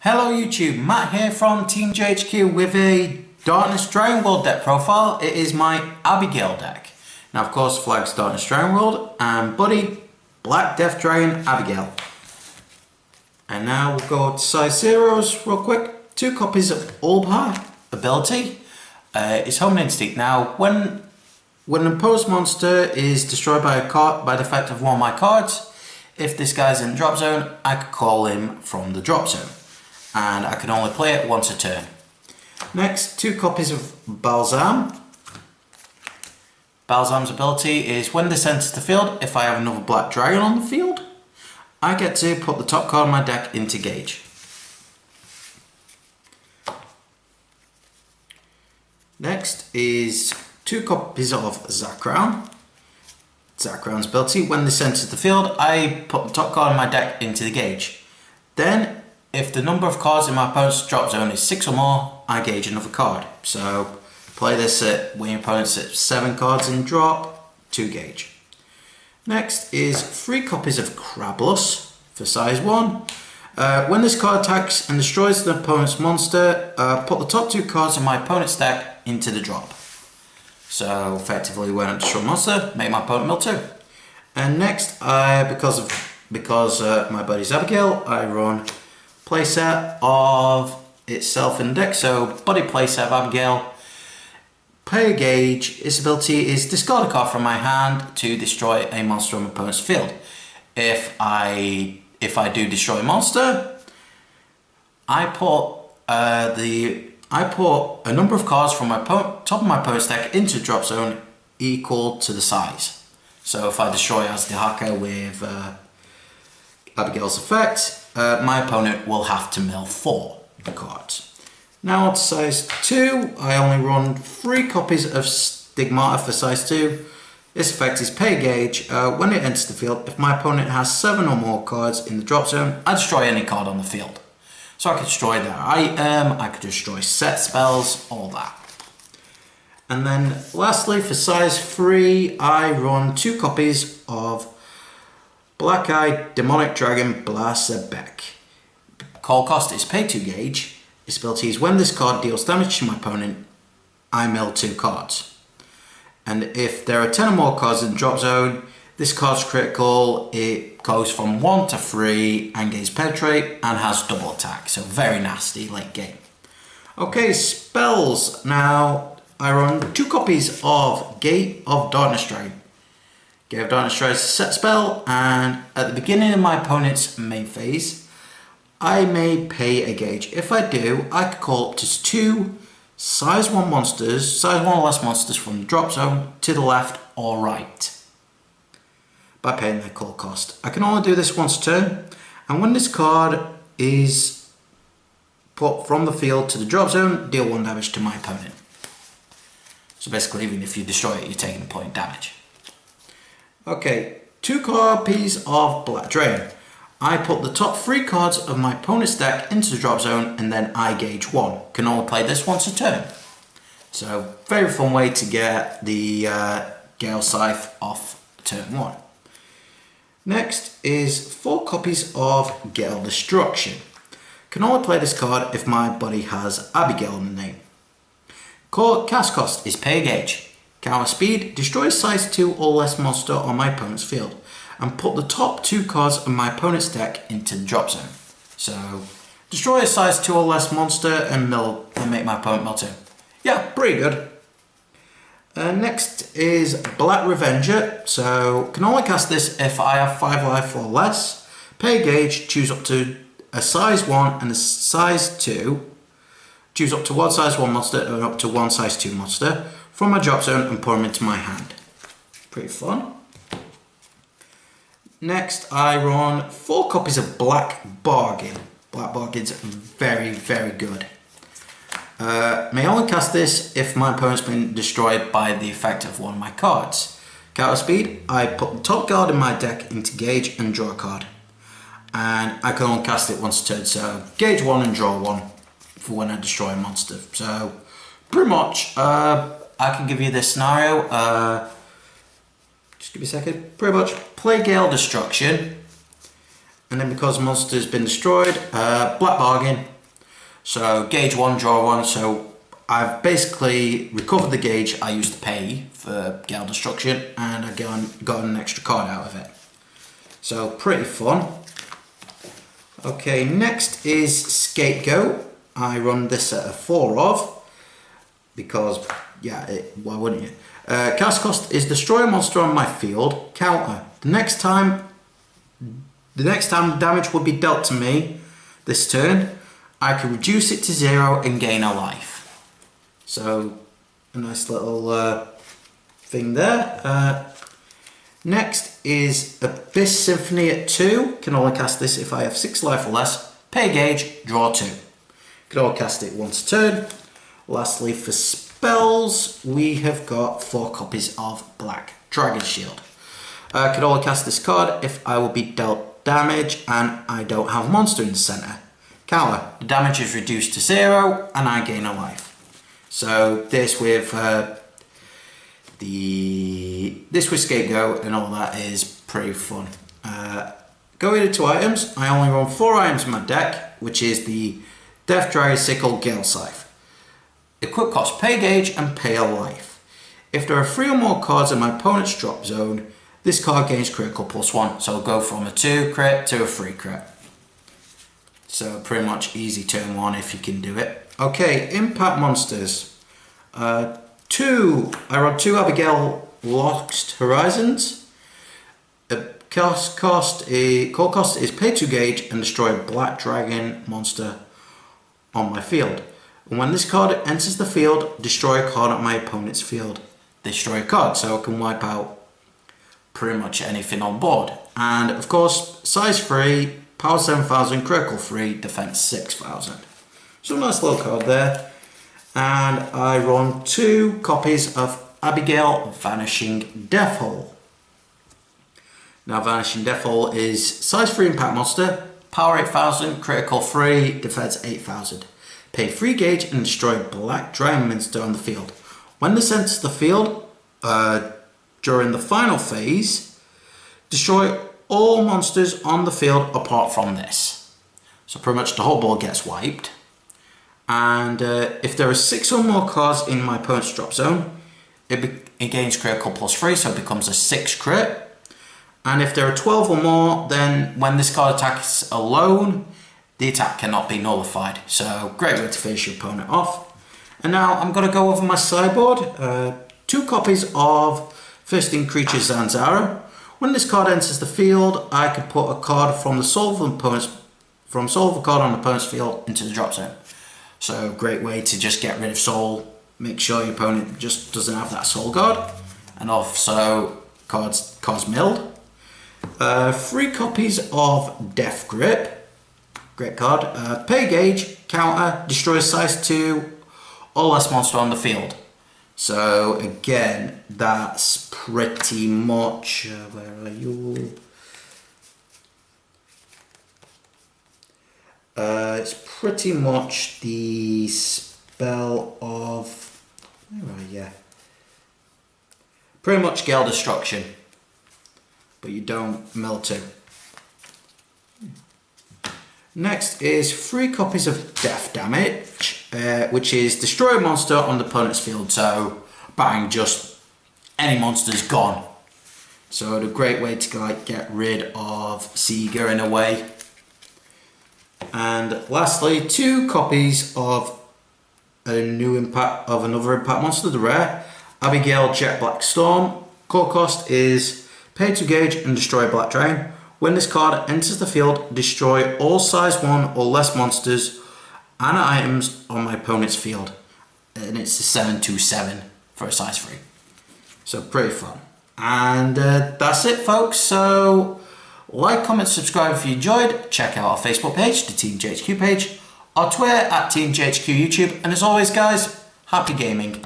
Hello YouTube, Matt here from Team GHQ with a Darkness Dragon World deck profile. It is my Abygale deck. Now of course flags Darkness Dragon World and Buddy, Black Death Dragon, Abygale. And now we'll go to size zeros real quick. 2 copies of Abygale ability. It's Home Instinct. Now when an opposed monster is destroyed by a card by the effect of one of my cards, if this guy's in the drop zone, I could call him from the drop zone. And I can only play it once a turn. Next, 2 copies of Balsam. Balsam's ability is when this enters the field, if I have another black dragon on the field, I get to put the top card of my deck into Gauge. Next is 2 copies of Zakrown. Zakrown's ability, when this enters the field, I put the top card of my deck into the Gauge. Then, if the number of cards in my opponent's drop zone is 6 or more, I gauge another card. So play this when your opponent's at 7 cards in drop, 2 gauge. Next is 3 copies of Crablus for size 1. When this card attacks and destroys the opponent's monster, put the top 2 cards of my opponent's deck into the drop. So effectively when I destroy a monster, make my opponent mill 2. And next, because my buddy's Abygale, I run playset of itself in the deck. So Buddy playset of Abygale. Pay a gauge. Its ability is discard a card from my hand to destroy a monster on my opponent's field. If I do destroy a monster, I put a number of cards from my top of my opponent's deck into the drop zone equal to the size. So if I destroy as the hacker with Abygale's effect, my opponent will have to mill 4 cards. Now on to size 2, I only run 3 copies of Stigmata for size 2. This effect is pay gauge. When it enters the field, if my opponent has 7 or more cards in the drop zone, I destroy any card on the field. So I could destroy their item, I could destroy set spells, all that. And then lastly for size 3, I run 2 copies of Black-Eyed Demonic Dragon Blasebek. Call cost is pay 2 gauge. Its ability is when this card deals damage to my opponent, I mill 2 cards. And if there are 10 or more cards in the drop zone, this card's critical. It goes from 1 to 3 and gains penetrate and has double attack. So very nasty late game. Okay, spells. Now I run 2 copies of Gate of Darkness Dragon. Gate of Darkness Dragon is a set spell, and at the beginning of my opponent's main phase, I may pay a gauge. If I do, I could call up to 2 size 1 monsters, size 1 or less monsters from the drop zone to the left or right by paying their call cost. I can only do this once a turn, and when this card is put from the field to the drop zone, deal 1 damage to my opponent. So basically, even if you destroy it, you're taking a point damage. Okay, 2 copies of Black Dragon. I put the top 3 cards of my opponent's deck into the drop zone and then I gauge 1. Can only play this once a turn. So very fun way to get the Gale Scythe off turn 1. Next is 4 copies of Gale Destruction. Can only play this card if my buddy has Abygale in the name. Cast cost is pay a gauge. Counter speed, destroy size 2 or less monster on my opponent's field and put the top 2 cards of my opponent's deck into the drop zone. So destroy a size 2 or less monster and make my opponent mill 2. Yeah, pretty good. Next is Black Revenger. So can only cast this if I have 5 life or less. Pay gauge, choose up to a size 1 and a size 2. Choose up to 1 size 1 monster and up to 1 size 2 monster from my drop zone and put them into my hand. Pretty fun. Next, I run 4 copies of Black Bargain. Black Bargain's very, very good. May only cast this if my opponent's been destroyed by the effect of one of my cards. Counter speed, I put the top card in my deck into Gauge and draw a card. And I can only cast it once a turn, so Gauge 1 and draw 1 for when I destroy a monster. So pretty much, I can give you this scenario. Just give me a second. Pretty much play Gale Destruction, and and then because the monster's been destroyed, black bargain. So gauge 1, draw 1. So I've basically recovered the gauge I used to pay for Gale Destruction, and I got an extra card out of it. So pretty fun. Okay, next is Scapegoat. I run this at a 4 of, because yeah, why wouldn't you? Cast cost is destroy a monster on my field, counter. The next time damage will be dealt to me this turn, I can reduce it to 0 and gain a life. So a nice little thing there. Next is Abyss Symphony at 2. Can only cast this if I have 6 life or less. Pay gauge, draw 2. Can only cast it once a turn. Lastly, for spells, we have got 4 copies of Black Dragon Shield. I can only cast this card if I will be dealt damage and I don't have a monster in the centre. Counter, the damage is reduced to 0 and I gain a life. So this with Scapegoat and all that is pretty fun. Going into items, I only run 4 items in my deck, which is the Death Dragon Sickle Gale Scythe. Equip cost pay gauge and pay a life. If there are 3 or more cards in my opponent's drop zone, this card gains critical +1. So I'll go from a 2 crit to a 3 crit. So pretty much easy turn 1 if you can do it. Okay, impact monsters. I run 2 Abygale Lost Horizons. Core cost is pay 2 gauge and destroy a black dragon monster on my field. And when this card enters the field, destroy a card on my opponent's field. Destroy a card, so I can wipe out pretty much anything on board. And of course, size 3, power 7,000, critical 3, defense 6,000. So a nice little card there. And I run 2 copies of Abygale Vanishing Death Hole. Now Vanishing Death Hole is size 3 impact monster, power 8,000, critical 3, defense 8,000. Pay 3 gauge and destroy a black dragon monster on the field. When this enters the field, during the final phase, destroy all monsters on the field apart from this. So pretty much the whole board gets wiped. And if there are 6 or more cards in my opponent's drop zone, it gains critical +3, so it becomes a 6 crit. And if there are 12 or more, then when this card attacks alone, the attack cannot be nullified. So great way to finish your opponent off. And now I'm going to go over my sideboard. 2 copies of First in Creature Zanzara. When this card enters the field, I can put a card from the soul of a card on the opponent's field into the drop zone. So great way to just get rid of soul. Make sure your opponent just doesn't have that soul card. And also cards milled. 3 copies of Death Grip. Great card. Pay gauge, counter, destroy size 2 or less monster on the field. So again, that's pretty much, where are you? It's pretty much the spell of, where are you? Pretty much Gale Destruction, but you don't mill 2. Next is 3 copies of Death Damage, which is destroy a monster on the opponent's field. So bang, just any monster's gone. So a great way to like get rid of Seeger in a way. And lastly, 2 copies of another impact monster, the rare Abygale Jet Black Storm. Core cost is pay 2 gauge and destroy a black dragon. When this card enters the field, destroy all size 1 or less monsters and items on my opponent's field. And it's a 7/7 for a size 3. So pretty fun. And that's it, folks. So like, comment, subscribe if you enjoyed. Check out our Facebook page, the Team GHQ page, our Twitter at Team GHQ YouTube. And as always, guys, happy gaming.